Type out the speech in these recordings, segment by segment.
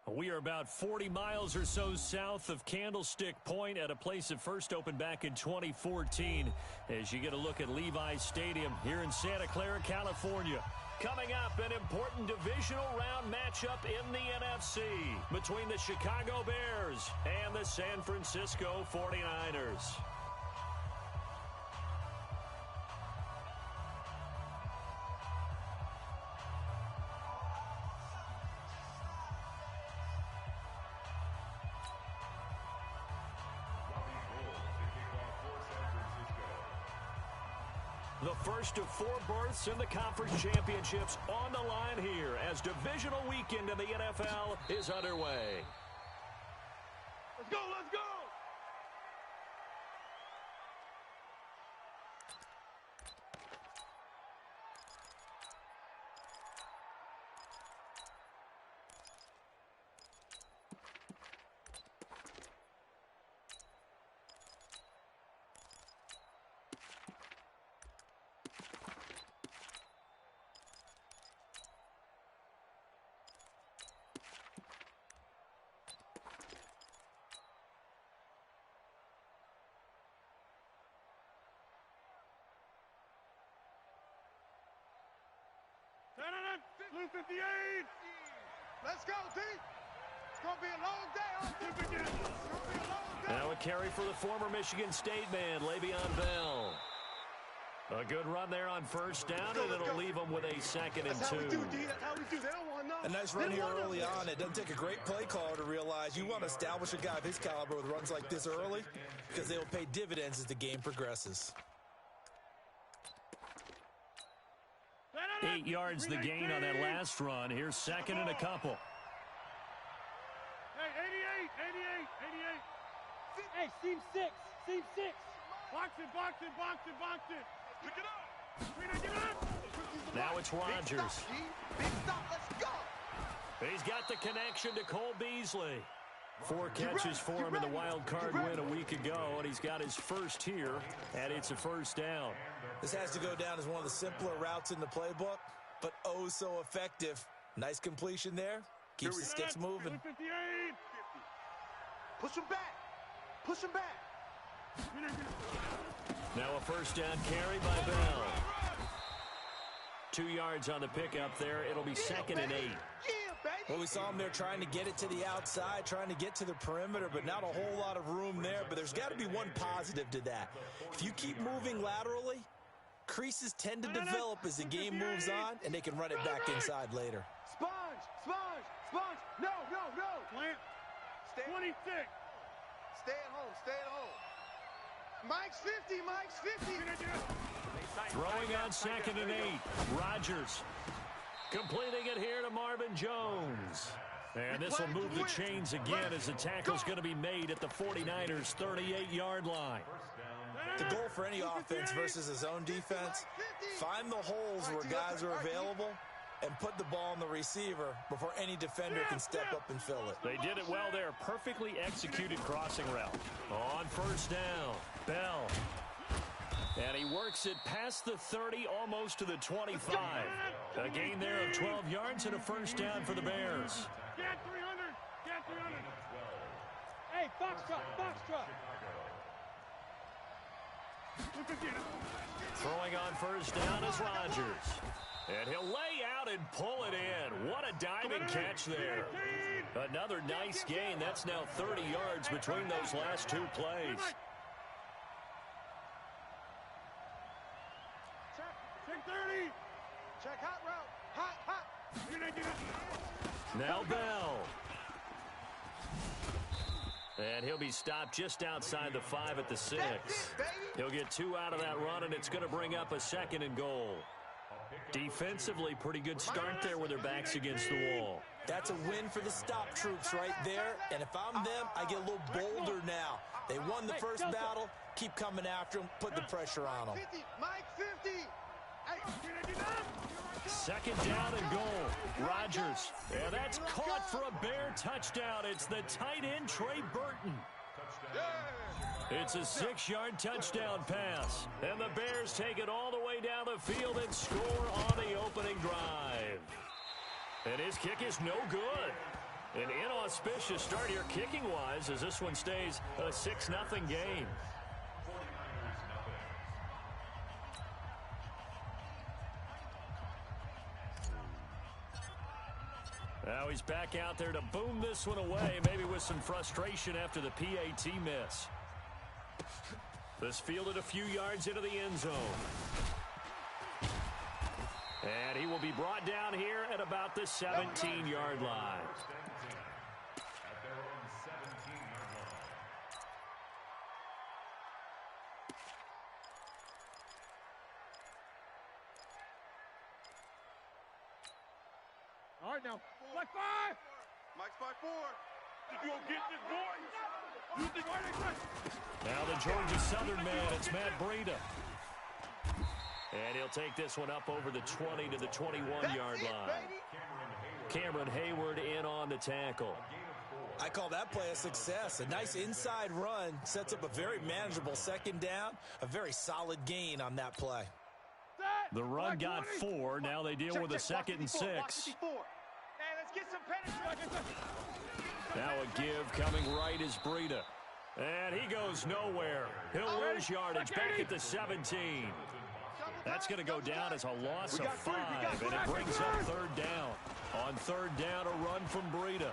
We are about 40 miles or so south of Candlestick Point at a place that first opened back in 2014 as you get a look at Levi's Stadium here in Santa Clara, California. Coming up, an important divisional round matchup in the NFC between the Chicago Bears and the San Francisco 49ers. The first of 4 berths in the conference championships on the line here as divisional weekend in the NFL is underway. Let's go, let's go! Blue 58. Let's go, D. It's going to be a long day on Divisional. It's going to be a long day. Now a carry for the former Michigan State man, Le'Veon Bell. A good run there on first down, and it'll leave them with a 2nd and 2. That's how we do, D. That's how we do. They don't want nothing. A nice run here early on. It doesn't take a great play caller to realize you want to establish a guy of his caliber with runs like this early because they will pay dividends as the game progresses. 8 yards the gain on that last run. Here's 2nd and a couple. Hey, 88. Hey, seam 6. Box it. Pick it up. Now it's Rodgers. Big stop, let's go. He's got the connection to Cole Beasley. 4 catches for him in the wild card win a week ago, and he's got his first here, and it's a first down. This has to go down as one of the simpler routes in the playbook, but oh so effective. Nice completion there. Keeps the sticks moving. 58. Push him back. Now a first down carry by Bell. 2 yards on the pickup there. It'll be 2nd and 8. Well, we saw him there trying to get it to the outside, trying to get to the perimeter, but not a whole lot of room there. But there's got to be one positive to that. If you keep moving laterally, creases tend to develop as the game moves on, and they can run it back inside later. Sponge. No. Plant. 26. Stay at home. Mike's 50. Throwing on 2nd and 8. Rodgers. Completing it here to Marvin Jones. And this will move the chains again as the tackle's going to be made at the 49ers' 38-yard line. The goal for any offense versus a zone defense, find the holes where guys are available and put the ball on the receiver before any defender can step up and fill it. They did it well there. Perfectly executed crossing route. On first down, Bell. And he works it past the 30, almost to the 25. A gain there of 12 yards and a first down for the Bears. Get 300. Hey, box truck. Throwing on first down is Rodgers. And he'll lay out and pull it in. What a diving catch there. Another nice gain. That's now 30 yards between those last 2 plays. Check 30. Check hot route. Hot. Now Bell. And he'll be stopped just outside the 5 at the 6. He'll get 2 out of that run, and it's going to bring up a 2nd and goal. Defensively, pretty good start there with their backs against the wall. That's a win for the stop troops right there. And if I'm them, I get a little bolder now. They won the first battle. Keep coming after them. Put the pressure on them. Mike 50. 2nd down and goal. Rodgers. And that's caught for a Bear touchdown. It's the tight end, Trey Burton. It's a 6-yard touchdown pass. And the Bears take it all the way down the field and score on the opening drive. And his kick is no good. An inauspicious start here kicking-wise as this one stays a 6-0 game. Now he's back out there to boom this one away, maybe with some frustration after the PAT miss. This fielded a few yards into the end zone. And he will be brought down here at about the 17-yard line. All right, now. Black 5. Mike's by 4. Did you go get this, boy? You think now the Georgia Southern man, it's Matt Breida. And he'll take this one up over the 20 to the 21-yard line. Cameron Hayward in on the tackle. I call that play a success. A nice inside run sets up a very manageable second down. A very solid gain on that play. The run got 4. Now they deal with a 2nd and 6. Now a give coming right is Breida. And he goes nowhere. He'll lose yardage back at the 17. That's going to go down as a loss of 5. And it brings up 3rd down. On 3rd down, a run from Breida.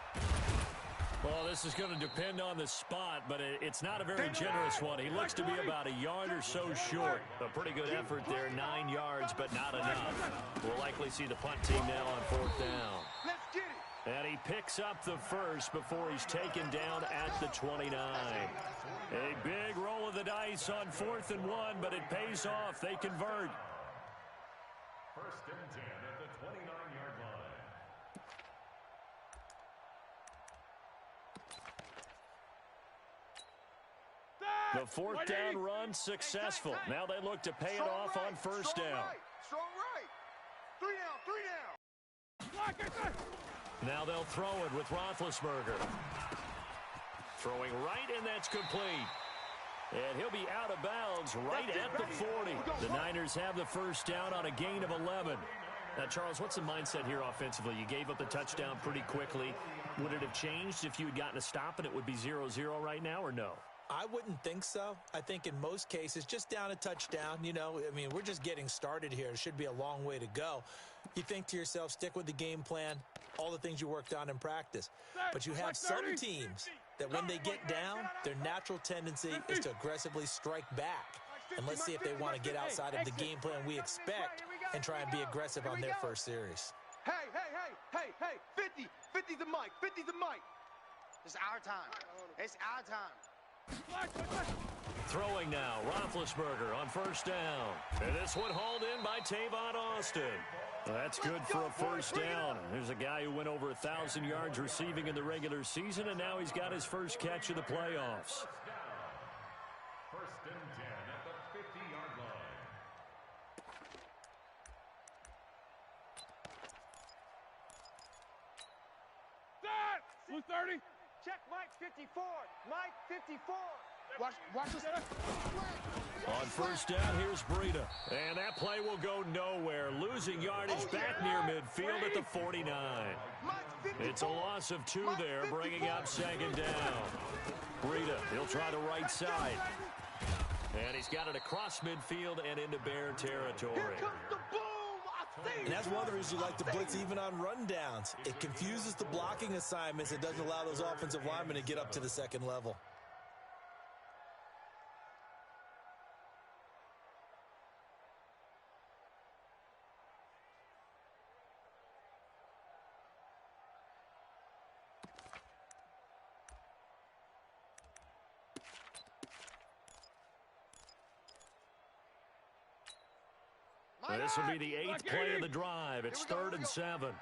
Well, this is going to depend on the spot, but it's not a very generous one. He looks to be about a yard or so short. A pretty good effort there, 9 yards, but not enough. We'll likely see the punt team now on 4th down. And he picks up the first before he's taken down at the 29. A big roll of the dice on 4th and 1, but it pays off. They convert. 1st and 10 at the 29-yard line. The 4th down run successful. Now they look to pay it off on 1st down. Strong right. 3 down, 3 down. Now they'll throw it with Roethlisberger. Throwing right, and that's complete. And he'll be out of bounds right at the 40. The Niners have the 1st down on a gain of 11. Now, Charles, what's the mindset here offensively? You gave up the touchdown pretty quickly. Would it have changed if you had gotten a stop and it would be 0-0 right now, or no? I wouldn't think so. I think in most cases, just down a touchdown, you know, I mean, we're just getting started here. It should be a long way to go. You think to yourself, stick with the game plan, all the things you worked on in practice. But you have some teams that when they get down, their natural tendency is to aggressively strike back. And let's see if they want to get outside of the game plan we expect and try and be aggressive on their first series. Hey, 50. 50's the mic. 50's the mic. It's our time. It's our time. Throwing now, Roethlisberger on 1st down. And this one hauled in by Tavon Austin. That's good for a 1st down. There's a guy who went over 1,000 yards receiving in the regular season, and now he's got his first catch of the playoffs. 1st and 10 at the 50-yard line. Blue 30. Check Mike 54. Mike 54. Watch this. On 1st down, here's Breida. And that play will go nowhere. Losing yardage back near midfield at the 49. It's a loss of 2 there, bringing up 2nd down. Breida, he'll try the right side. And he's got it across midfield and into Bear territory. And that's one of the reasons you like to blitz even on rundowns. It confuses the blocking assignments. It doesn't allow those offensive linemen to get up to the 2nd level. This will be the 8th play of the drive. It's 3rd and 7.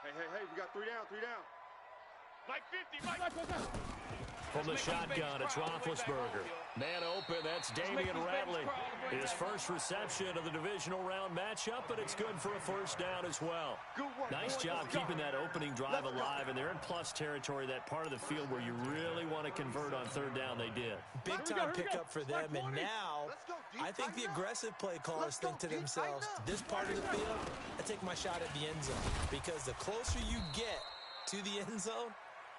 Hey, we got 3 down, 3 down. Mike 50, Mike. From the shotgun, it's Roethlisberger. Man open, that's Damian Ratley. His first reception of the divisional round matchup, but it's good for a 1st down as well. Nice job keeping that opening drive alive, and they're in plus territory, that part of the field where you really want to convert on 3rd down. They did. Big time pickup for them, and now I think the aggressive play callers think to themselves, this part of the field, I take my shot at the end zone, because the closer you get to the end zone,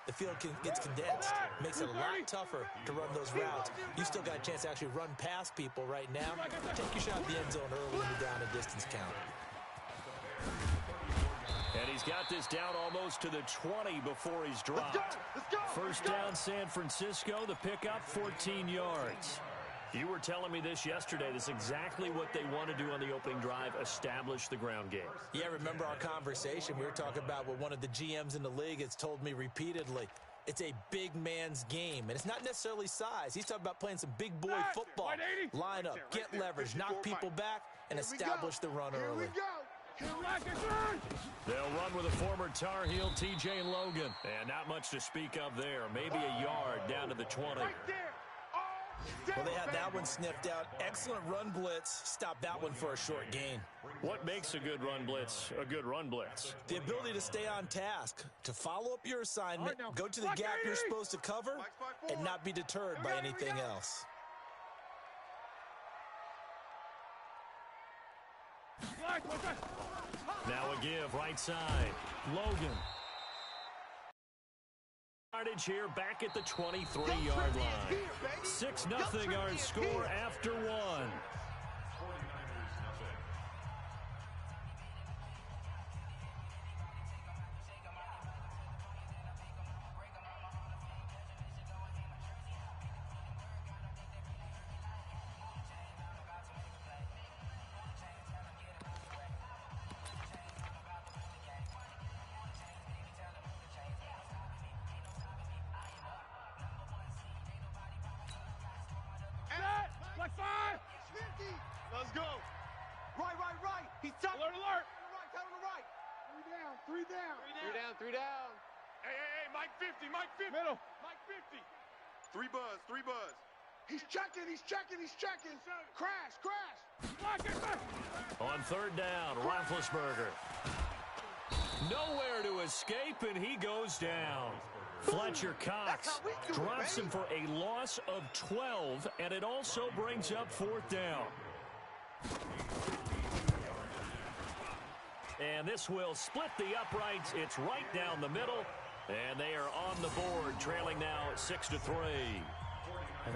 the field gets condensed. Makes it a lot tougher to run those routes. You still got a chance to actually run past people right now. Take your shot at the end zone early in the down and distance count. And he's got this down almost to the 20 before he's dropped. First down, San Francisco. The pickup, 14 yards. You were telling me this yesterday. This is exactly what they want to do on the opening drive, establish the ground game. Yeah, remember our conversation? We were talking about what one of the GMs in the league has told me repeatedly. It's a big man's game, and it's not necessarily size. He's talking about playing some big boy football. Line up, get leverage, knock people back, and establish the run early. They'll run with a former Tar Heel, TJ Logan. And not much to speak of there. Maybe a yard down to the 20. Well, they had that one sniffed out. Excellent run blitz. Stop that one for a short gain. What makes a good run blitz a good run blitz? The ability to stay on task, to follow up your assignment, go to the gap you're supposed to cover, and not be deterred by anything else. Now a give, right side. Logan. Yardage here back at the 23-yard line. 6-0 our score after one. Let's go. Right. He's top. Alert. Right, down on the right. Three down. Hey, Mike 50. Middle. Mike 50. Three buzz. He's checking. Crash. On third down, Roethlisberger. Nowhere to escape, and he goes down. Fletcher Cox drops him for a loss of 12, and it also brings up fourth down. And this will split the uprights. It's right down the middle, and they are on the board, trailing now 6-3.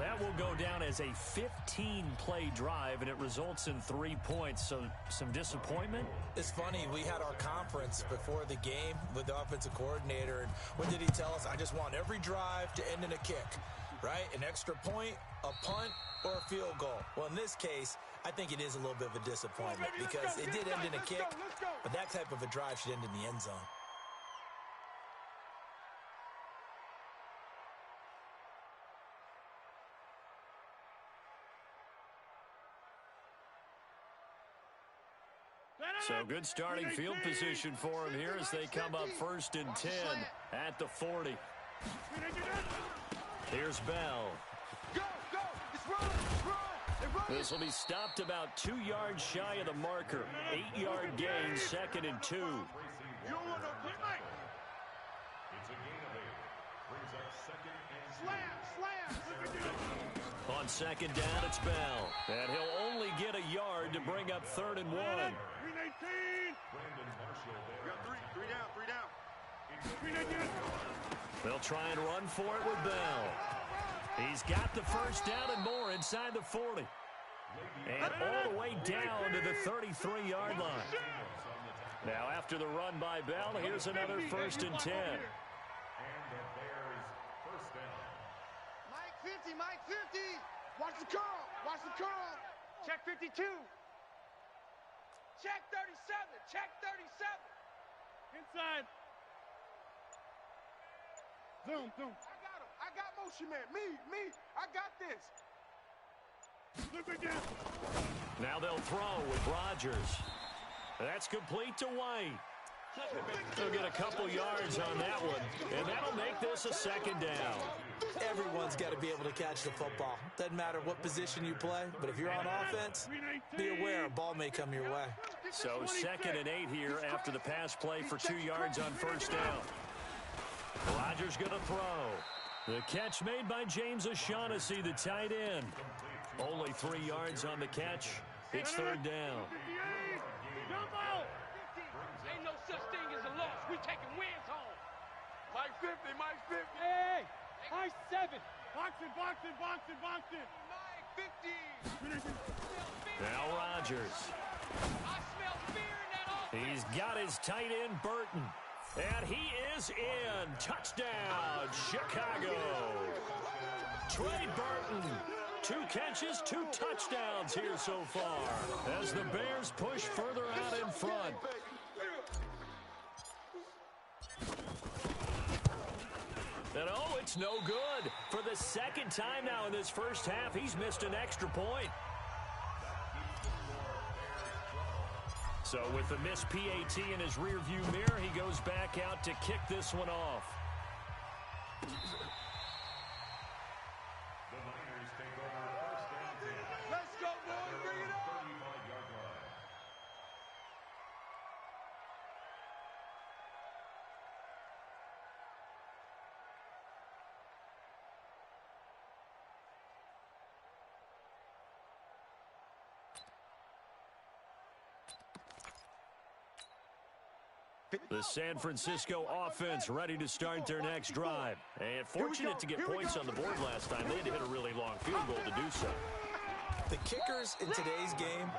That will go down as a 15-play drive, and it results in 3 points. So some disappointment. It's funny. We had our conference before the game with the offensive coordinator, and what did he tell us? I just want every drive to end in a kick, right? An extra point, a punt, or a field goal. Well, in this case, I think it is a little bit of a disappointment because it did end in a kick, but that type of a drive should end in the end zone. So good starting field position for him here as they come up 1st and 10 at the 40. Here's Bell. This will be stopped about 2 yards shy of the marker. 8-yard gain, 2nd and 2. On 2nd down, it's Bell. And he'll only get a yard to bring up 3rd and 1. Three down. They'll try and run for it with Bell. He's got the first down and more inside the 40. And all the way down to the 33-yard line. Now after the run by Bell, here's another 1st and 10. Mike 50. Watch the curl. Check 52. Check 37. Inside. Zoom. I got motion, man. Me. I got this. Look again. Now they'll throw with Rodgers. That's complete to White. They'll get a couple yards on that one, and that'll make this a 2nd down. Everyone's got to be able to catch the football. Doesn't matter what position you play, but if you're on offense, be aware a ball may come your way. So 2nd and 8 here after the pass play for 2 yards on 1st down. Rodgers going to throw. The catch made by James O'Shaughnessy, the tight end. Only 3 yards on the catch. It's 3rd down. Ain't no such thing as a loss. We taking wins home. Mike 50, Mike 50. Hey, Mike 7. Boxing, boxing, boxing, boxing. Mike 50. Now Rodgers. I smell fear in that offense. He's got his tight end, Burton. And he is in. Touchdown, Chicago. Trey Burton. 2 catches, 2 touchdowns here so far as the Bears push further out in front. And oh, it's no good. For the second time now in this first half, he's missed an extra point. So with the missed PAT in his rearview mirror, he goes back out to kick this one off. Let's go, boys. Bring it on. The San Francisco offense ready to start their next drive. And fortunate to get points on the board last time. They had to hit a really long field goal to do so. The kickers in today's game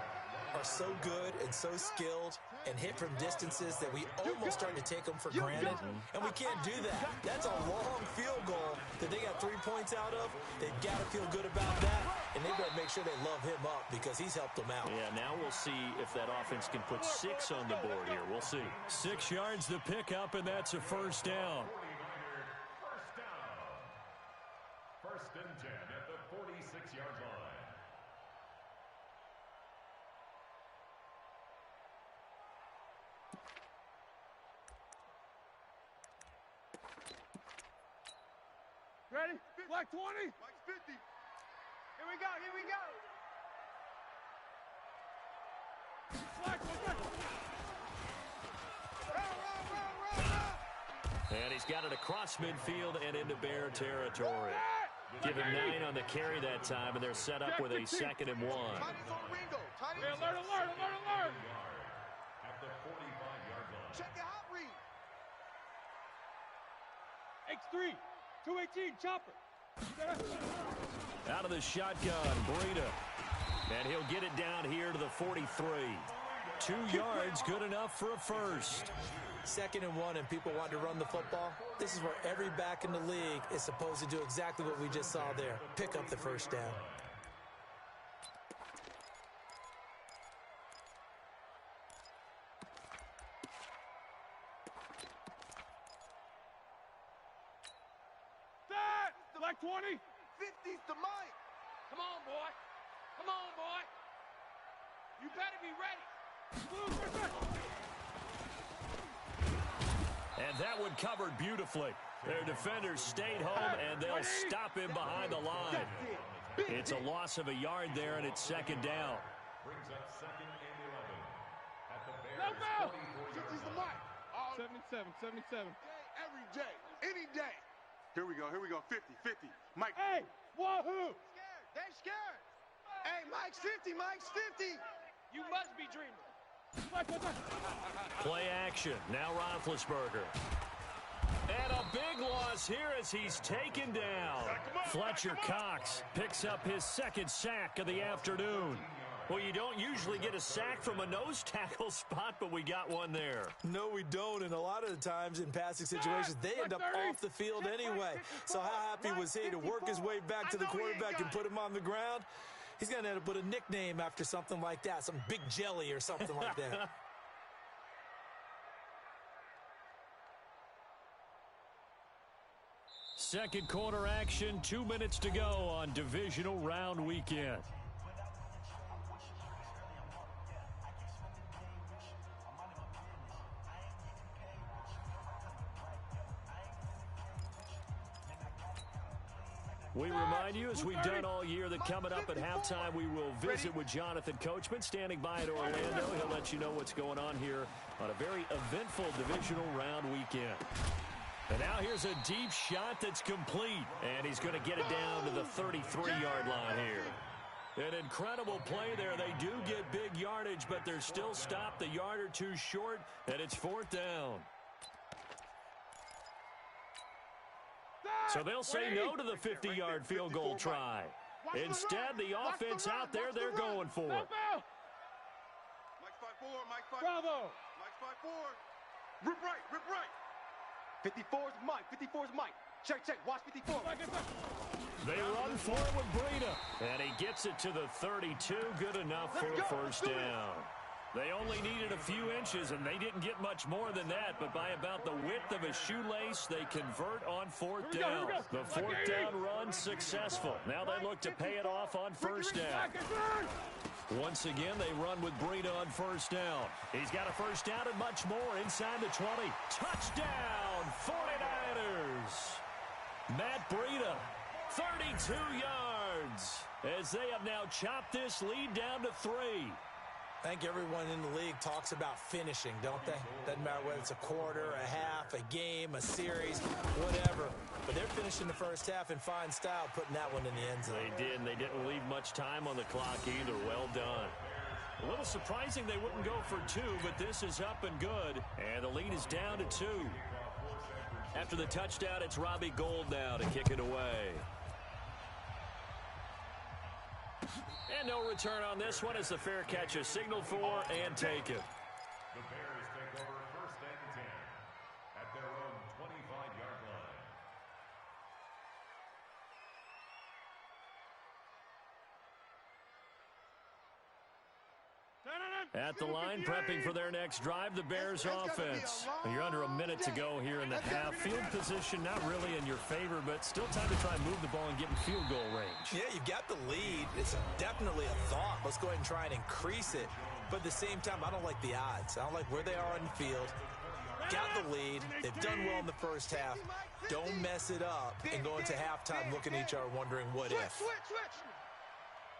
are so good and so skilled and hit from distances that we almost start to take them for granted, and we can't do that. That's a long field goal that they got 3 points out of. They've got to feel good about that, and they've got to make sure they love him up because he's helped them out. Yeah, now we'll see if that offense can put 6 on the board here. We'll see. 6 yards to pick up, and that's a first down. First and 10 at the 46-yard line. Ready? Black 20. Mike's 50. Here we go, here we go. Black, black. And he's got it across midfield and into Bear territory. Give him 9 on the carry that time, and they're set up with a 2nd and 1. Tiny's on Ringo. Tiny. Hey, alert, alert, alert, alert. At the 45-yard line. Check your hot read. X3. 218, chopper. Out of the shotgun, Breida. And he'll get it down here to the 43. 2 yards, good enough for a first. 2nd and 1, and people want to run the football. This is where every back in the league is supposed to do exactly what we just saw there. Pick up the first down. Black 20. 50's to Mike. Come on, boy. Come on, boy. You better be ready. And that one covered beautifully. Their defenders stayed home, and they'll stop him behind the line. It's a loss of a yard there, and it's 2nd down. Brings up 2nd and 11. At the Go, Bears' go. 44-yard 50's to line. Mike. 77, 77. Every day, any day. Here we go, 50, 50. Mike. Hey, wahoo! Scared, they scared. Hey, Mike's 50, Mike's 50. You must be dreaming. Play action, now Roethlisberger. And a big loss here as he's taken down. Fletcher Cox picks up his 2nd sack of the afternoon. Well, you don't usually get a sack from a nose tackle spot, but we got one there. No, we don't, and a lot of the times in passing situations, they end up off the field anyway. So how happy was he to work his way back to the quarterback and put him on the ground? He's going to end up with a nickname after something like that, some Big Jelly or something like that. Second quarter action, 2 minutes to go on Divisional Round Weekend. We remind you, as we've done all year, that coming up at halftime, we will visit with Jonathan Coachman, standing by at Orlando. He'll let you know what's going on here on a very eventful divisional round weekend. And now here's a deep shot that's complete, and he's going to get it down to the 33-yard line here. An incredible play there. They do get big yardage, but they're still stopped a yard or two short, and it's 4th down. So they'll say no to the 50-yard field goal try. Instead, the offense out there, they're going for it. Mike's 5-4, Mike's 5-4. Bravo. Mike's 5-4. Rip right. 54's Mike, 54's Mike. Check, watch 54. They run for it with Breida. And he gets it to the 32. Good enough for a first down. They only needed a few inches, and they didn't get much more than that. But by about the width of a shoelace, they convert on fourth down. The fourth down run successful. Now they look to pay it off on first down. Once again, they run with Breida on first down. He's got a first down and much more inside the 20. Touchdown, 49ers. Matt Breida, 32 yards, as they have now chopped this lead down to 3. I think everyone in the league talks about finishing, don't they? Doesn't matter whether it's a quarter, a half, a game, a series, whatever. But they're finishing the first half in fine style, putting that one in the end zone. They did, and they didn't leave much time on the clock either. Well done. A little surprising they wouldn't go for 2, but this is up and good. And the lead is down to 2. After the touchdown, it's Robbie Gould now to kick it away. And no return on this one as the fair catch is signaled for and taken. The Bears take over first and 10 at their own 25-yard line. At the line, prepping for their next drive, the Bears offense. You're under a minute to go here in the half. Field position not really in your favor, but still time to try and move the ball and get in field goal range. Yeah, you've got the lead. It's definitely a thought. Let's go ahead and try and increase it. But at the same time, I don't like the odds. I don't like where they are on the field. Got the lead. They've done well in the first half. Don't mess it up and go into halftime looking at each other wondering what if. Switch.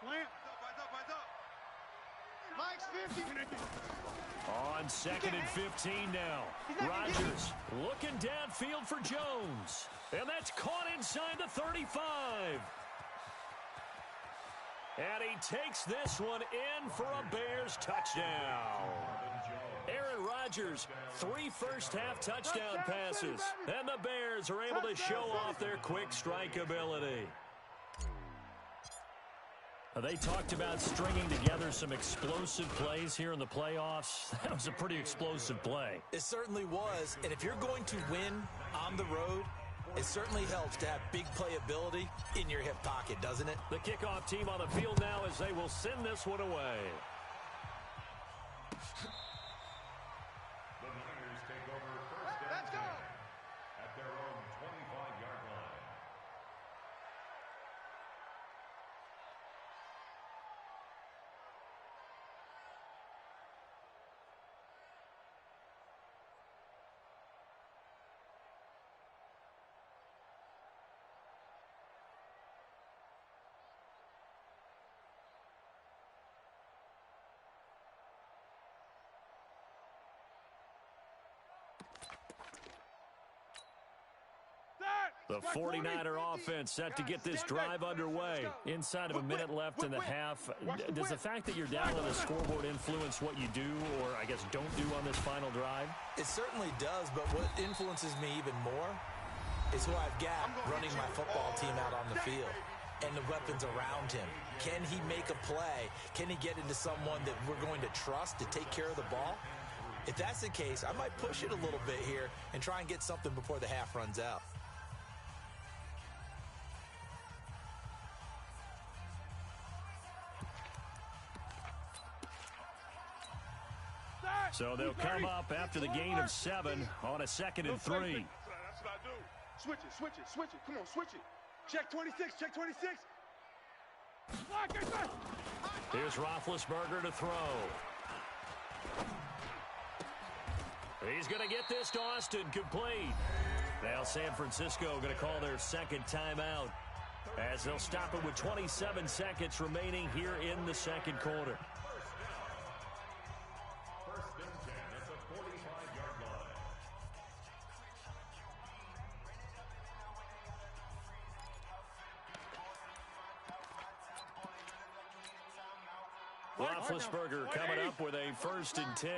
Eyes up. Mike's 50. On 2nd and 15 now. Rodgers looking downfield for Jones. And that's caught inside the 35. And he takes this one in for a Bears touchdown. Aaron Rodgers, 3 first-half touchdown passes. And the Bears are able to show off their quick strike ability. They talked about stringing together some explosive plays here in the playoffs. That was a pretty explosive play. It certainly was. And if you're going to win on the road, it certainly helps to have big playability in your hip pocket, doesn't it? The kickoff team on the field now as they will send this one away. The Niners take over first and 10 at their own 25-yard line. The 49er offense set to get this drive underway. Inside of a minute left in the half. Does the fact that you're down on the scoreboard influence what you do, or I guess don't do on this final drive? It certainly does, but what influences me even more is who I've got running my football team out on the field and the weapons around him. Can he make a play? Can he get into someone that we're going to trust to take care of the ball? If that's the case, I might push it a little bit here and try and get something before the half runs out. So they'll come up after the gain of 7 on a 2nd and 3. That's what I do. Switch it. Come on, switch it. Check 26. Here's Roethlisberger to throw. He's going to get this to Austin, complete. Now San Francisco going to call their second timeout as they'll stop it with 27 seconds remaining here in the second quarter. First and 10 at the 45-yard line. Roethlisberger coming up with a 1st and 10,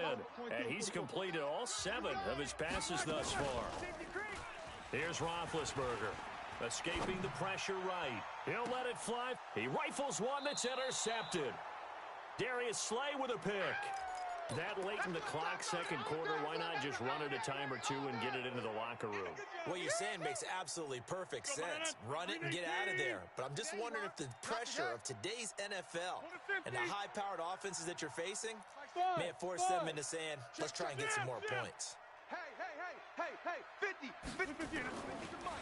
and he's completed all 7 of his passes thus far. Here's Roethlisberger. Escaping the pressure right. He'll let it fly. He rifles one that's intercepted. Darius Slay with a pick. That late in the clock, second quarter, why not just run it a time or two and get it into the locker room? What you're saying makes absolutely perfect sense. Run it and get out of there. But I'm just wondering if the pressure of today's NFL and the high-powered offenses that you're facing may have forced them into saying, let's try and get some more points. Hey, 50.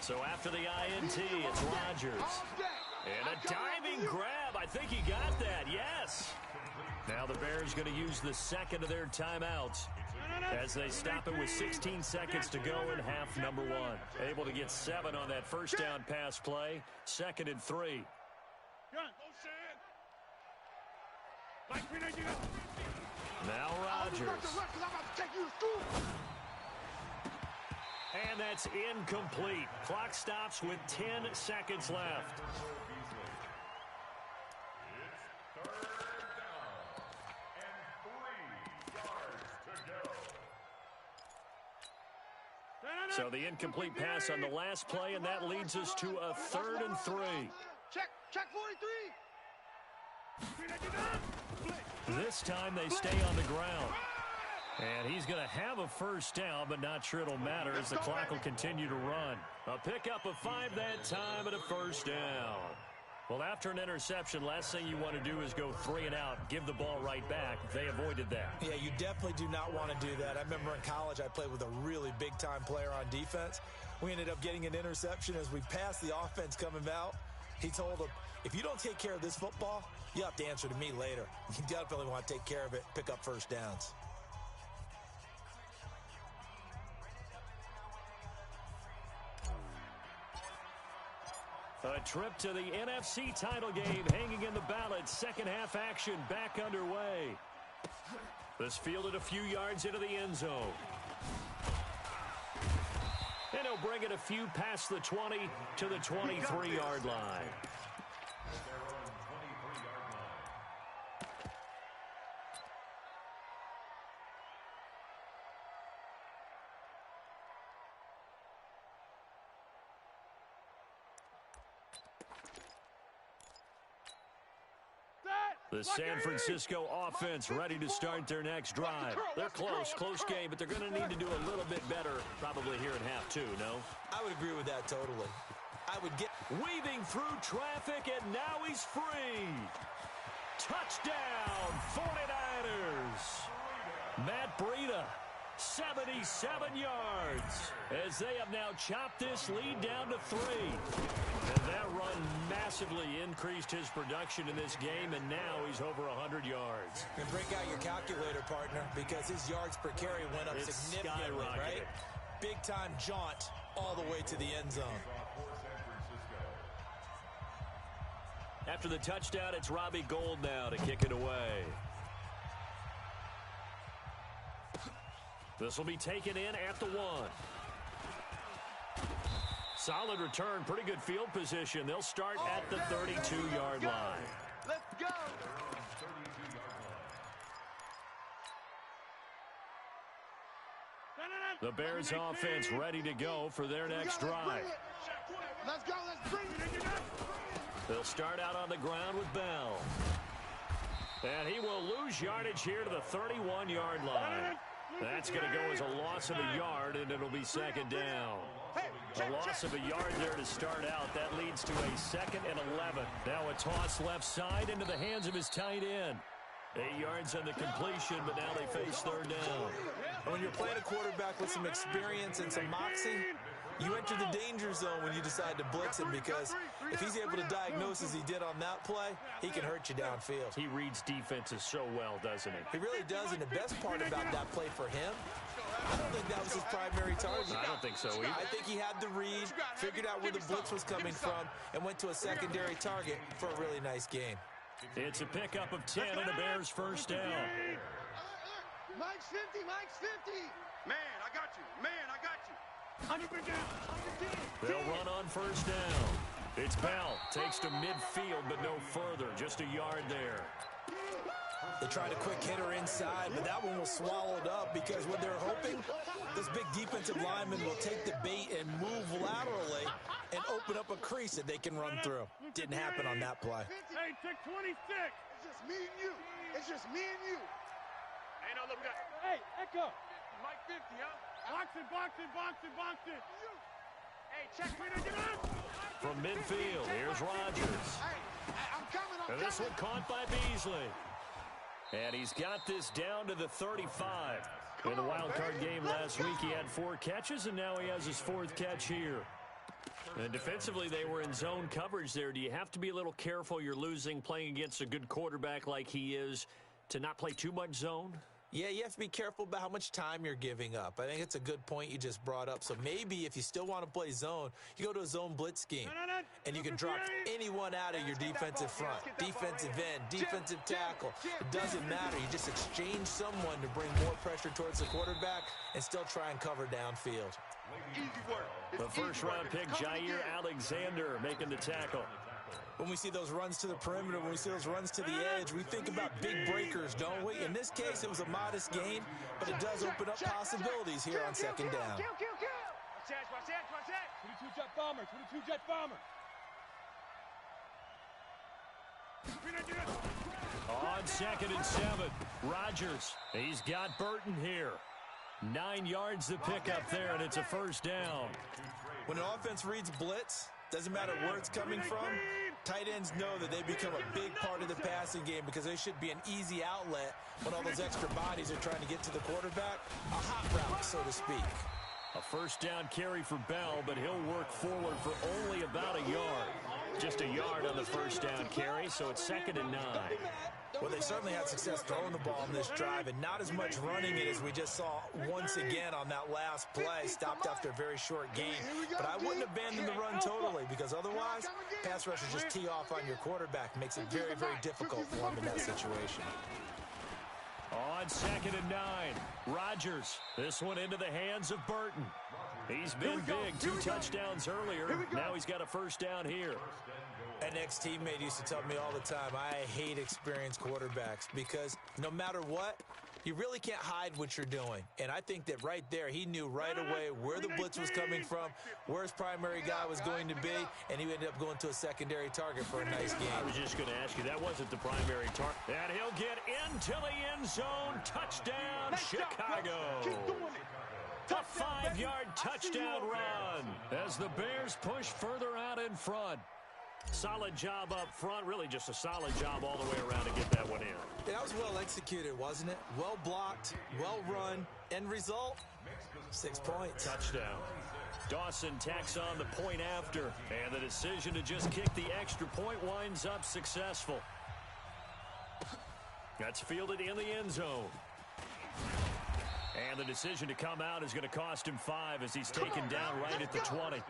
So after the INT, it's Rodgers. And a diving grab. I think he got that, yes. Now the Bears going to use the second of their timeouts as they stop it with 16 seconds to go in half number one. Able to get 7 on that first down pass play. 2nd and 3. Now Rodgers. And that's incomplete. Clock stops with 10 seconds left. So the incomplete pass on the last play, and that leads us to a 3rd and 3. Check 43. This time they stay on the ground. And he's going to have a first down, but not sure it'll matter as the clock will continue to run. A pickup of 5 that time and a first down. Well, after an interception, last thing you want to do is go 3 and out, give the ball right back. They avoided that. Yeah, you definitely do not want to do that. I remember in college I played with a really big-time player on defense. We ended up getting an interception as we passed the offense coming out. He told him, if you don't take care of this football, you have to answer to me later. You definitely want to take care of it, pick up first downs. A trip to the NFC title game hanging in the balance. Second half action back underway. This fielded a few yards into the end zone. And he'll bring it a few past the 20 to the 23-yard line. The San Francisco offense ready to start their next drive. They're close game, but they're going to need to do a little bit better probably here in half 2, no? I would agree with that totally. Weaving through traffic, and now he's free. Touchdown, 49ers. Matt Breida, 77 yards, as they have now chopped this lead down to 3. And that run massively increased his production in this game, and now he's over 100 yards. And break out your calculator, partner, because his yards per carry went up significantly, right? Big-time jaunt all the way to the end zone. After the touchdown, it's Robbie Gould now to kick it away. This will be taken in at the 1. Solid return, pretty good field position. They'll start at the 32-yard line. Let's go. The Bears offense ready to go for their next drive. Let's go. Let's bring it. They'll start out on the ground with Bell. And he will lose yardage here to the 31-yard line. That's going to go as a loss of a yard, and it'll be 2nd down. A loss of a yard there to start out. That leads to a 2nd and 11. Now a toss left side into the hands of his tight end. 8 yards on the completion, but now they face 3rd down. When you're playing a quarterback with some experience and some moxie, you enter the danger zone when you decide to blitz him, because if he's able to diagnose as he did on that play, he can hurt you downfield. He reads defenses so well, doesn't he? He really does, and the best part about that play for him, I don't think that was his primary target. I don't think so either. I think he had the read, figured out where the blitz was coming from, and went to a secondary target for a really nice game. It's a pickup of 10 and a Bears first down. Mike's 50. Man, I got you. They'll run on first down. It's Bell. Takes to midfield, but no further. Just a yard there. They tried a quick hitter inside, but that one was swallowed up because what they're hoping, this big defensive lineman will take the bait and move laterally and open up a crease that they can run through. Didn't happen on that play. Hey, check 26. It's just me and you. It's just me and you. Hey, no, look, we got. Hey, Echo. Mike 50, huh? Box it. Hey, check. From midfield, here's Rodgers. Hey, I'm coming. And this one caught by Beasley. And he's got this down to the 35. In the wild card game last week, he had 4 catches, and now he has his 4th catch here. And defensively, they were in zone coverage there. Do you have to be a little careful? You're losing, playing against a good quarterback like he is, to not play too much zone? Yeah, you have to be careful about how much time you're giving up. I think it's a good point you just brought up. So maybe if you still want to play zone, you go to a zone blitz scheme. And you can drop anyone out of your defensive front. Defensive end, defensive tackle. It doesn't matter. You just exchange someone to bring more pressure towards the quarterback and still try and cover downfield. Easy work. The first-round pick, Jair Alexander, making the tackle. When we see those runs to the perimeter, when we see those runs to the edge, we think about big breakers, don't we? In this case, it was a modest gain, but it does open up possibilities here on second down. Watch that. 22-jet bomber. On 2nd and 7, Rodgers. He's got Burton here. 9 yards to pick up there, and it's a first down. When an offense reads blitz, doesn't matter where it's coming from, tight ends know that they become a big part of the passing game because they should be an easy outlet when all those extra bodies are trying to get to the quarterback. A hot route, so to speak. A first down carry for Bell, but he'll work forward for only about a yard. Just a yard on the first down carry, so it's 2nd and 9. Well, they certainly had success throwing the ball on this drive, and not as much running it as we just saw once again on that last play. Stopped after a very short gain. But I wouldn't abandon the run totally, because otherwise, pass rushers just tee off on your quarterback. Makes it very, very difficult for him in that situation. On 2nd and 9, Rodgers. This one into the hands of Burton. He's been big. 2 touchdowns earlier. Now he's got a first down here. An ex-teammate used to tell me all the time, I hate experienced quarterbacks because no matter what, you really can't hide what you're doing. And I think that right there, he knew right away where the blitz was coming from, where his primary guy was going to be, and he ended up going to a secondary target for a nice game. I was just going to ask you, that wasn't the primary target. And he'll get into the end zone. Touchdown, Chicago. A 5-yard touchdown run as the Bears push further out in front. Solid job up front, really just a solid job all the way around to get that one in. That was well executed, wasn't it? Well blocked, well run. End result, 6 points. Touchdown. Dawson tacks on the point after, and the decision to just kick the extra point winds up successful. That's fielded in the end zone. And the decision to come out is going to cost him 5 as he's taken down right at the 20.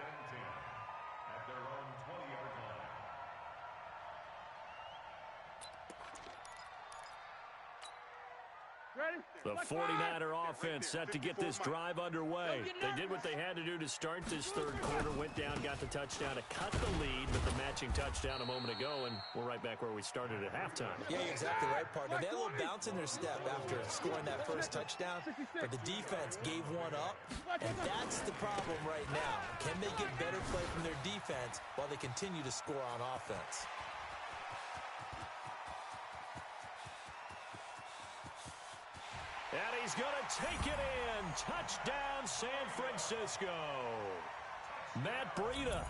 The 49er offense set to get this drive underway. They did what they had to do to start this third quarter, went down, got the touchdown to cut the lead with the matching touchdown a moment ago, and we're right back where we started at halftime. Yeah, you're exactly right, partner. They had a little bounce in their step after scoring that first touchdown, but the defense gave one up, and that's the problem right now. Can they get better play from their defense while they continue to score on offense? And he's going to take it in. Touchdown, San Francisco. Matt Breida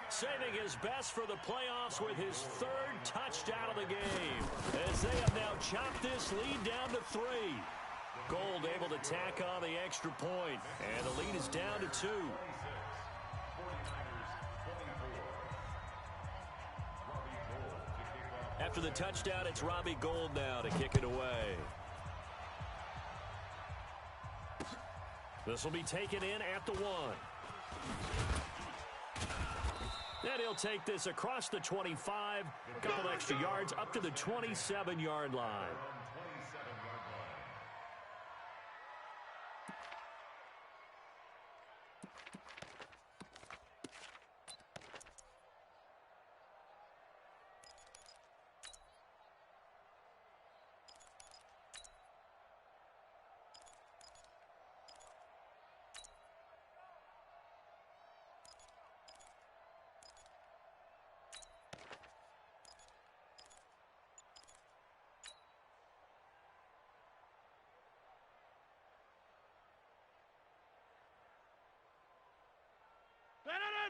saving his best for the playoffs with his 3rd touchdown of the game, as they have now chopped this lead down to 3. Gold able to tack on the extra point, and the lead is down to 2. After the touchdown, it's Robbie Gould now to kick it away. This will be taken in at the 1. Then he'll take this across the 25, a couple extra yards up to the 27-yard line.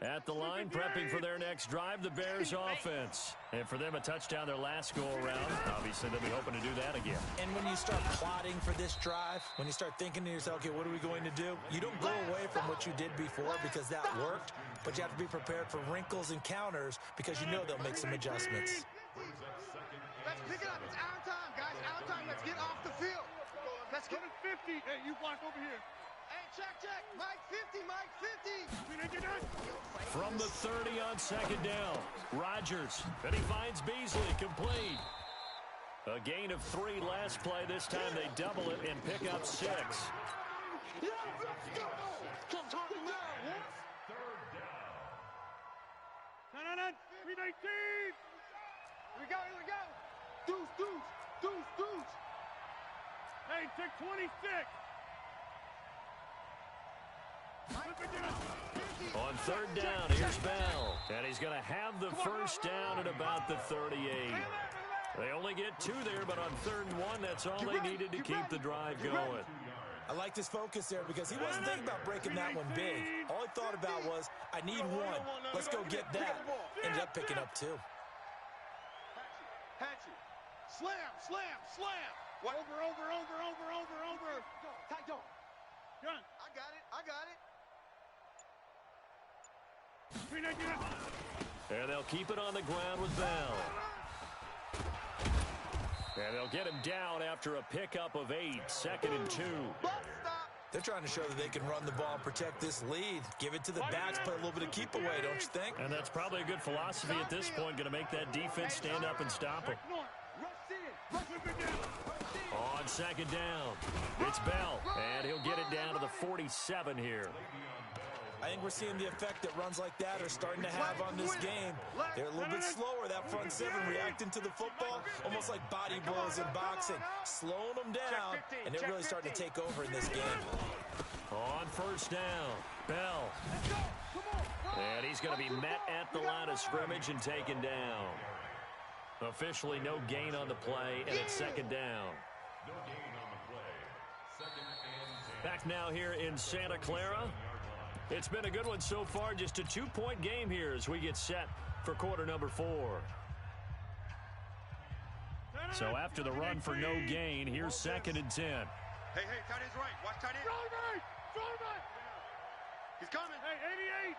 At the line, prepping for their next drive, the Bears offense. And for them, a touchdown their last go-around. Obviously, they'll be hoping to do that again. And when you start plotting for this drive, when you start thinking to yourself, okay, what are we going to do? You don't go away from what you did before because that worked, but you have to be prepared for wrinkles and counters because you know they'll make some adjustments. Let's pick it up. It's our time, guys. Our time. Let's get off the field. Let's get it 50. Hey, you block over here. Hey, check. Mike 50, Mike 50. From the 30 on second down, Rodgers. And he finds Beasley, complete. A gain of 3 last play. This time they double it and pick up 6. Yeah, let's go. Come talking now. Third down. No. 319. Here we go. Deuce. Hey, take 26. On third down, here's Bell. And he's going to have the first down at about the 38. They only get 2 there, but on 3rd and 1, that's all they needed to keep the drive going. I like his focus there because he wasn't thinking about breaking that one big. All he thought about was, I need 1. Let's go get that. Ended up picking up 2. Hatchet. Slam. What? Over. Tight dog. Gun. I got it. And they'll keep it on the ground with Bell. And they'll get him down after a pickup of 8, 2nd and 2. They're trying to show that they can run the ball and protect this lead. Give it to the backs, play a little bit of keep away, don't you think? And that's probably a good philosophy at this point, going to make that defense stand up and stop him. On second down, it's Bell, and he'll get it down to the 47 here. I think we're seeing the effect that runs like that are starting to have on this game. They're a little bit slower, that front 7, reacting to the football, almost like body blows in boxing, slowing them down, and they're really starting to take over in this game. On first down, Bell. And he's going to be met at the line of scrimmage and taken down. Officially no gain on the play, and it's 2nd down. No gain on the play. 2nd and 10. Back now here in Santa Clara. It's been a good one so far. Just a 2-point game here as we get set for quarter number 4. So after the run for no gain, here's 2nd and 10. Hey, tight end's right. Watch tight end. Throw right. He's coming. Hey, 88.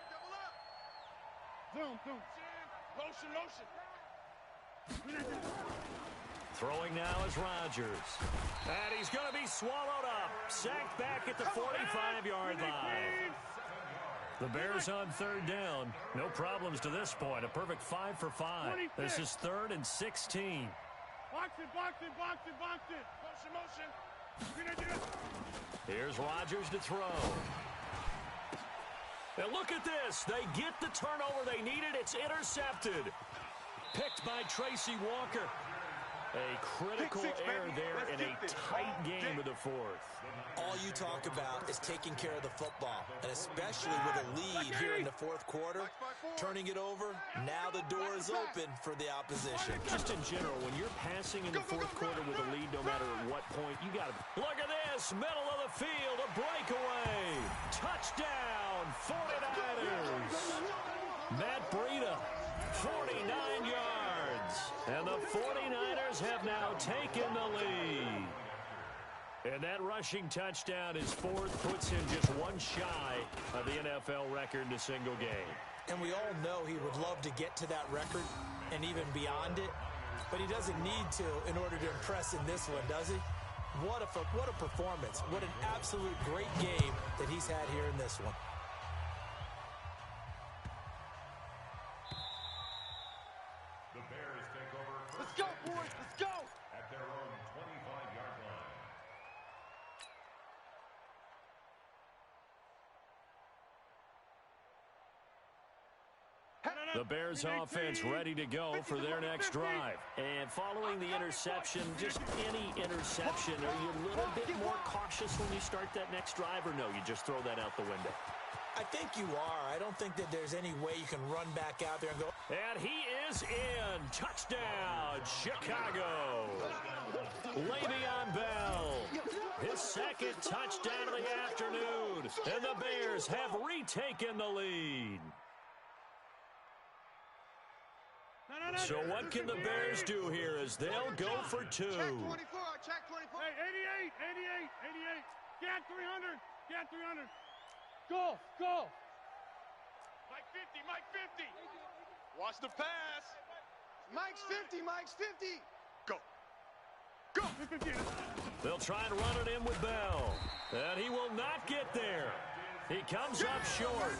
Double up. Zoom. Lotion. Throwing now is Rodgers. And he's going to be swallowed up. Sacked back at the 45-yard line. The Bears on 3rd down. No problems to this point. A perfect 5 for 5. This is 3rd and 16. Box it. Motion. Here's Rodgers to throw. And look at this. They get the turnover they needed. It's intercepted. Picked by Tracy Walker. A critical error there in a tight game of the 4th. All you talk about is taking care of the football, and especially with a lead here in the 4th quarter, turning it over, now the door is open for the opposition. Just in general, when you're passing in the 4th quarter with a lead, no matter at what point, you got to... Look at this, middle of the field, a breakaway. Touchdown, 49ers. Matt Breida, 49 yards. And the 49ers have now taken the lead. And that rushing touchdown, his 4th, puts him just 1 shy of the NFL record in a single game. And we all know he would love to get to that record and even beyond it, but he doesn't need to in order to impress in this one, does he? What a performance. What an absolute great game that he's had here in this one. The Bears take over. Let's go, boys. Let's go. At their own 25-yard line. The Bears offense ready to go for their next drive. And following the interception, just any interception, are you a little bit more cautious when you start that next drive, or no, you just throw that out the window? I think you are. I don't think that there's any way you can run back out there and go. And he is in. Touchdown, Chicago. Le'Veon Bell. his second touchdown of the afternoon. And the Bears have retaken the lead. So what can the Bears do here as they'll go for two? Check 24, check 24. Hey, 88. Get 300. Get 300. Go. Mike 50. Watch the pass. Mike's 50. Go. They'll try and run it in with Bell. And he will not get there. He comes up short.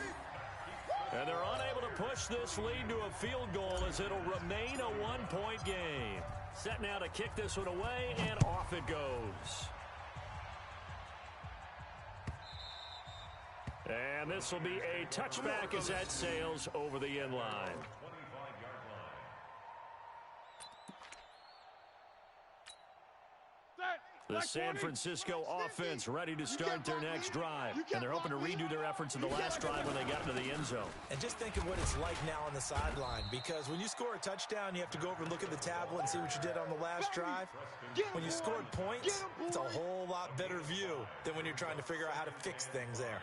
And they're unable to push this lead to a field goal as it'll remain a one-point game. Set now to kick this one away, and off it goes. And this will be a touchback as that sails over the end line. The San Francisco offense ready to start their next drive. And they're hoping to redo their efforts in the last drive when they got into the end zone. And just think of what it's like now on the sideline, because when you score a touchdown, you have to go over and look at the tablet and see what you did on the last drive. When you scored points, it's a whole lot better view than when you're trying to figure out how to fix things there.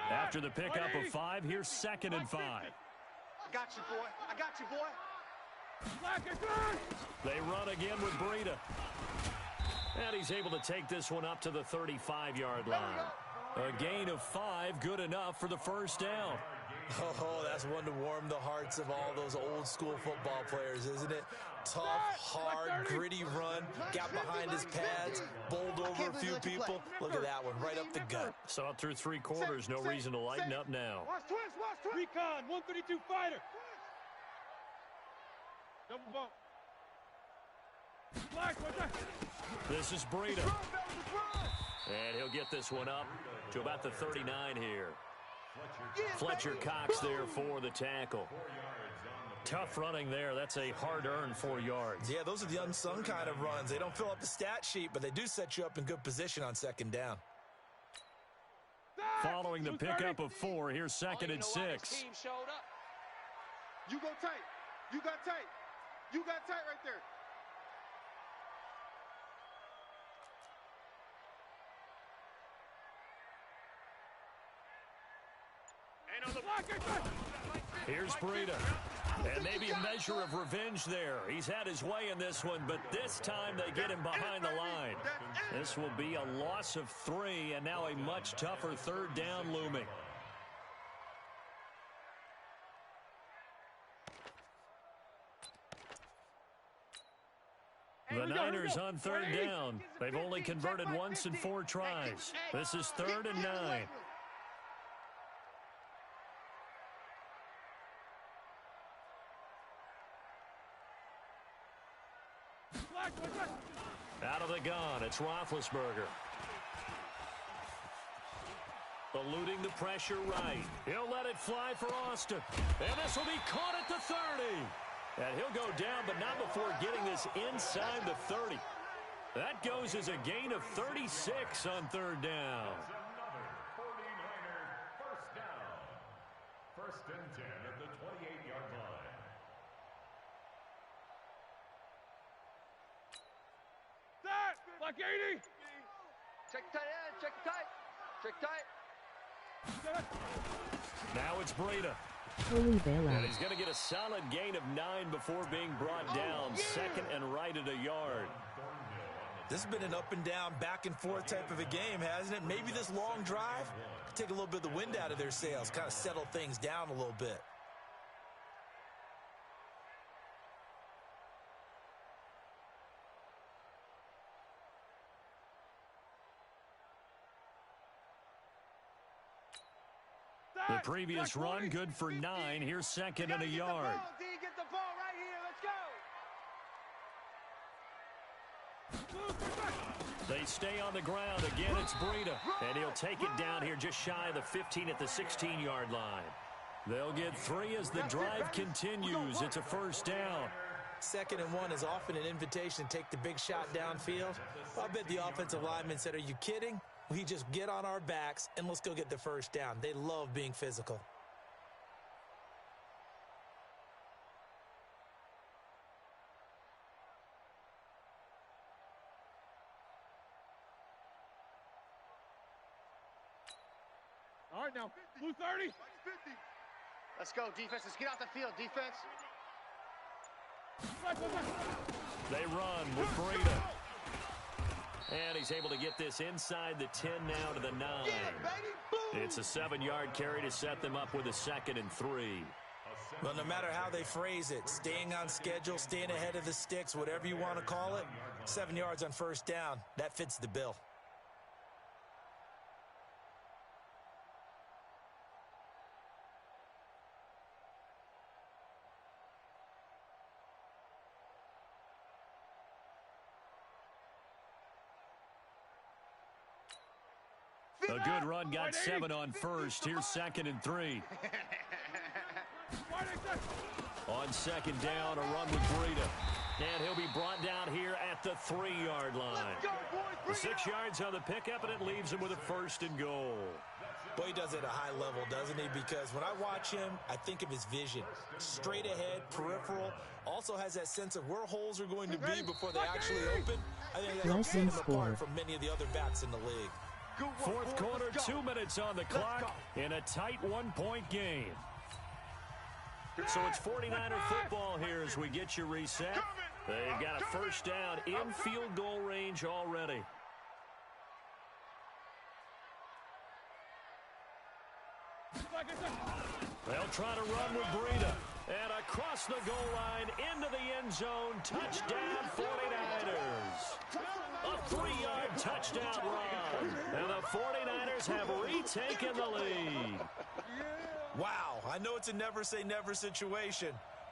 After the pickup of 5, here's 2nd and 5. I got you, boy. They run again with Breida. And he's able to take this one up to the 35-yard line. A gain of 5, good enough for the first down. Oh, that's one to warm the hearts of all those old-school football players, isn't it? Tough, hard, gritty run, got behind his pads, bowled over a few people. Look at that one, right up the gut. Saw through 3 quarters, no reason to lighten up now. Watch twist. Recon, 132 fighter. Double bump. This is Breida. And he'll get this one up to about the 39 here. Fletcher Cox there for the tackle. Tough running there. That's a hard-earned 4 yards. Yeah, those are the unsung kind of runs. They don't fill up the stat sheet, but they do set you up in good position on 2nd down. Following the pickup of 4, here's 2nd and 6. You go tight. You got tight. You got tight right there. Here's Breida. And maybe a measure of revenge there. He's had his way in this one, but this time they get him behind the line. This will be a loss of 3, and now a much tougher 3rd down looming. The Niners on 3rd down. They've only converted once in 4 tries. This is 3rd and 9. Out of the gun, it's Roethlisberger. Eluding the pressure right. He'll let it fly for Austin. And this will be caught at the 30. And he'll go down, but not before getting this inside the 30. That goes as a gain of 36 on 3rd down. Another 49er first down. 1st and 10 at the 28-yard line. Like 80. Check tight end. Check tight. Check tight. Now it's Breida. And he's going to get a solid gain of 9 before being brought down. 2nd and right at a yard. This has been an up and down, back and forth type of a game, hasn't it? Maybe this long drive could take a little bit of the wind out of their sails, kind of settle things down a little bit. The previous run, good for 9. Here's 2nd and a yard. Get the ball right here. Let's go. They stay on the ground. Again, it's Breida. And he'll take it down here just shy of the 15 at the 16-yard line. They'll get 3 as the drive continues. It's a first down. 2nd and 1 is often an invitation to take the big shot downfield. I bet the offensive lineman said, "Are you kidding? We just get on our backs and let's go get the first down." They love being physical. All right, now. Blue 30. 50. Let's go, defense. Let's get out the field, defense. They run with Breida. And he's able to get this inside the 10 now to the 9. Yeah, baby. Boom. It's a 7-yard carry to set them up with a 2nd and 3. Well, no matter how they phrase it, staying on schedule, staying ahead of the sticks, whatever you want to call it, 7 yards on first down, that fits the bill. A good run got 7 on first. Here's 2nd and 3. On 2nd down, a run with Breida. And he'll be brought down here at the 3-yard line. The 6 yards on the pickup, and it leaves him with a 1st and goal. Boy, he does it at a high level, doesn't he? Because when I watch him, I think of his vision. Straight ahead, peripheral. Also has that sense of where holes are going to be before they actually open. I think that sets him apart from many of the other backs in the league. Fourth quarter, 2 minutes on the clock in a tight 1-point game. So it's 49er football here as we get you reset. They've got a first down in field goal range already. They'll try to run with Breida. And across the goal line into the end zone. Touchdown 49ers. A 3-yard touchdown run. And the 49ers have retaken the lead. Wow, I know it's a never say never situation,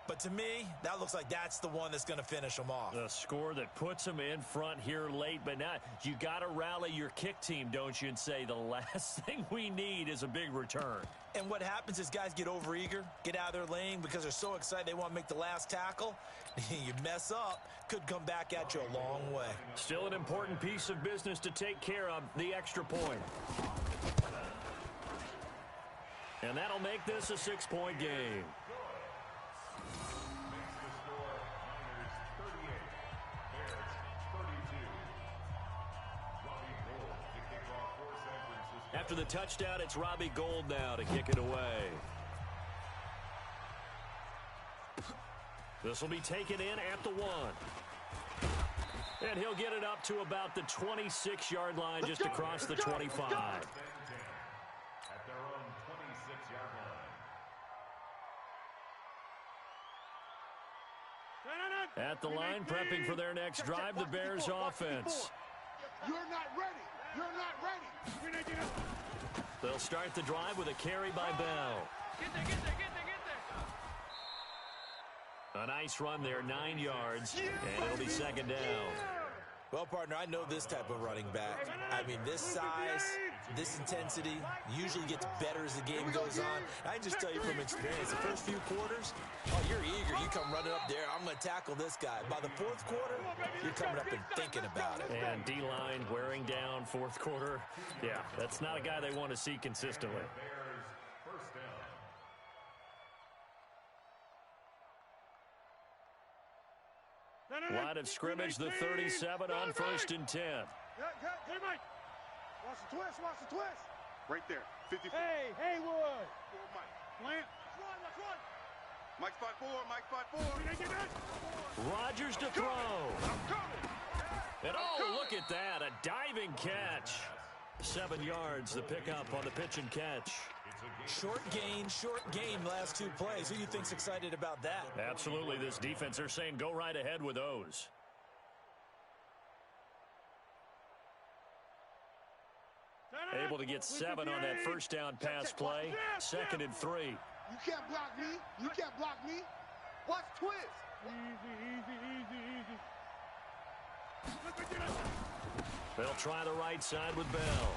but to me, that looks like that's the one that's going to finish them off. The score that puts them in front here late, but now you got to rally your kick team, don't you, and say the last thing we need is a big return. And what happens is guys get overeager, get out of their lane because they're so excited they want to make the last tackle. You mess up, could come back at you a long way. Still an important piece of business to take care of, the extra point. And that'll make this a 6-point game. After the touchdown, it's Robbie Gould now to kick it away. This will be taken in at the 1. And he'll get it up to about the 26-yard line, just across the 25. At the line, prepping for their next drive, the Bears offense. You're not ready. You're not ready. They'll start the drive with a carry by Bell. Get there, get there, get there, get there. A nice run there, 9 yards, and it'll be 2nd down. Well, partner, I know this type of running back. I mean, this size, this intensity usually gets better as the game goes on. I can just tell you from experience, the first few quarters, oh, you're eager. You come running up there, I'm going to tackle this guy. By the 4th quarter, you're coming up and thinking about it. And D-line wearing down 4th quarter. Yeah, that's not a guy they want to see consistently. Line of scrimmage, the 37 on 1st and 10. Hey, Mike. Watch the twist. Watch the twist. Right there. 54. Hey, Haywood. Mike. Plant. Let's run. Mike 5-4. Mike 5-4. Rodgers to throw. And oh, look at that. A diving catch. 7 yards, the pickup on the pitch and catch. Short gain last 2 plays. Who do you think's excited about that? Absolutely. This defense, they're saying go right ahead with those. Able to get 7 on that first down pass play. 2nd and 3. You can't block me. You can't block me. Watch twist. Easy. They'll try the right side with Bell.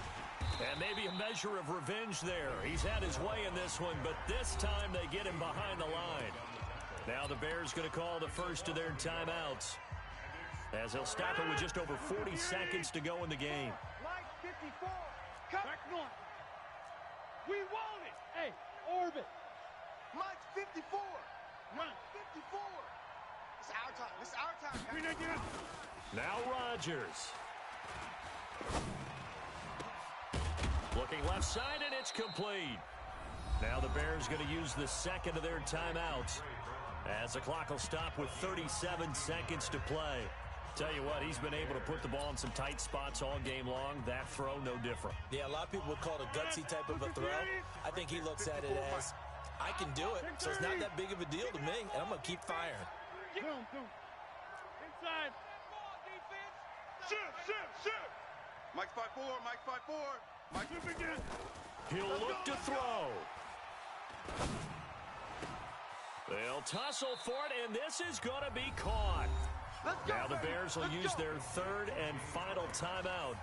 And maybe a measure of revenge there. He's had his way in this one, but this time they get him behind the line. Now the Bears going to call the first of their timeouts, as they'll stop it with just over 40 seconds to go in the game. Mike 54. Back north. We want it. Hey, orbit. Mike 54. Run. 54. It's our time. It's our time. We need to get up. Now Rodgers. Looking left side, and it's complete. Now the Bears going to use the second of their timeouts as the clock will stop with 37 seconds to play. Tell you what, he's been able to put the ball in some tight spots all game long. That throw, no different. Yeah, a lot of people would call it a gutsy type of a throw. I think he looks at it as, I can do it, so it's not that big of a deal to me, and I'm going to keep firing. Inside. Shoot. Mike's 5'4", Mike's 5'4". Mike's again. He'll look to throw. They'll tussle for it, and this is going to be caught. Now the Bears will use their third and final timeout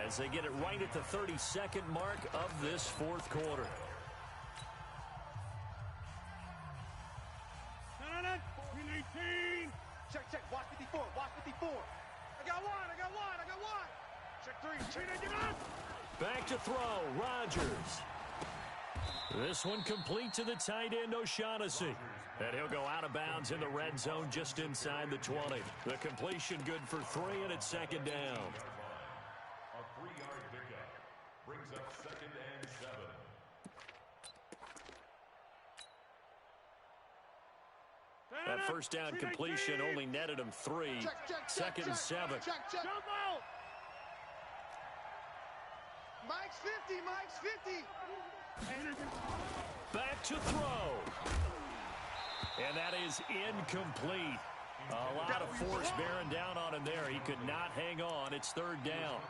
as they get it right at the 32nd mark of this fourth quarter. Check. Watch 54. I got one. Check 3. Back to throw, Rodgers. This one complete to the tight end, O'Shaughnessy. And he'll go out of bounds in the red zone just inside the 20. The completion good for 3, and it's second down. A 3-yard pickup brings up 2nd and 7. That first down completion only netted him 3. Second and 7. Check. Jump out. Mike's 50. Back to throw. And that is incomplete. A lot of force bearing down on him there. He could not hang on. It's third down.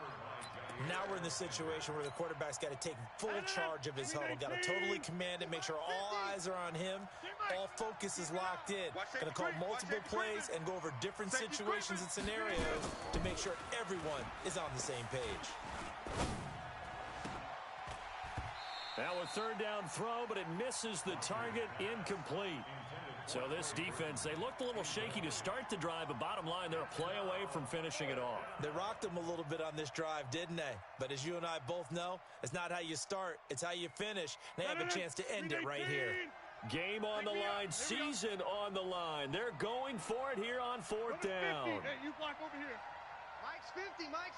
Now we're in the situation where the quarterback's got to take full charge of his huddle. Got to totally command it, make sure all eyes are on him. All focus is locked in. Going to call multiple plays and go over different situations and scenarios to make sure everyone is on the same page. Now a third down throw, but it misses the target, incomplete. So this defense, they looked a little shaky to start the drive, but bottom line, they're a play away from finishing it off. They rocked them a little bit on this drive, didn't they? But as you and I both know, it's not how you start, it's how you finish. They have a chance to end it right here. Game on the line, season on the line. They're going for it here on fourth down. Hey, you block over here. Mike's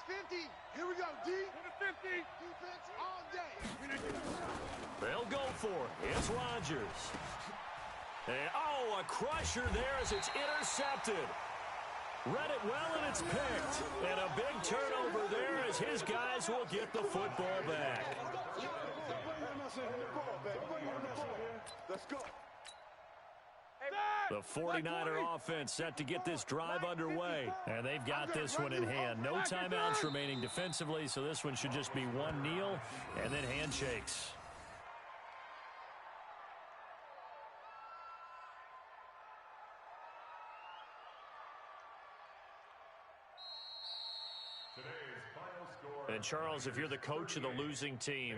50. Here we go, D. 50. Defense all day. They'll go for it. It's Rodgers. And, a crusher there as it's intercepted. Read it well, and it's picked. And a big turnover there as his guys will get the football back. Let's go. The 49er offense set to get this drive underway, and they've got this one in hand. No timeouts remaining defensively, so this one should just be one kneel and then handshakes. And Charles, if you're the coach of the losing team,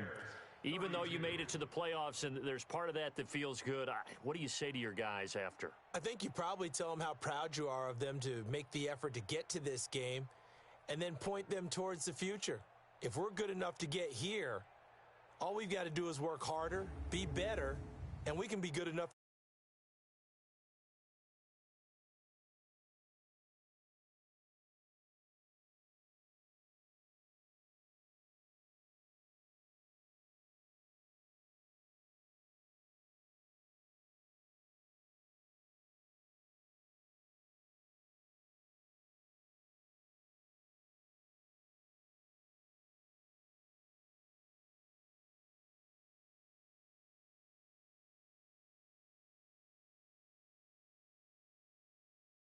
even though you made it to the playoffs and there's part of that feels good, what do you say to your guys after? I think you probably tell them how proud you are of them to make the effort to get to this game and then point them towards the future. If we're good enough to get here, all we've got to do is work harder, be better, and we can be good enough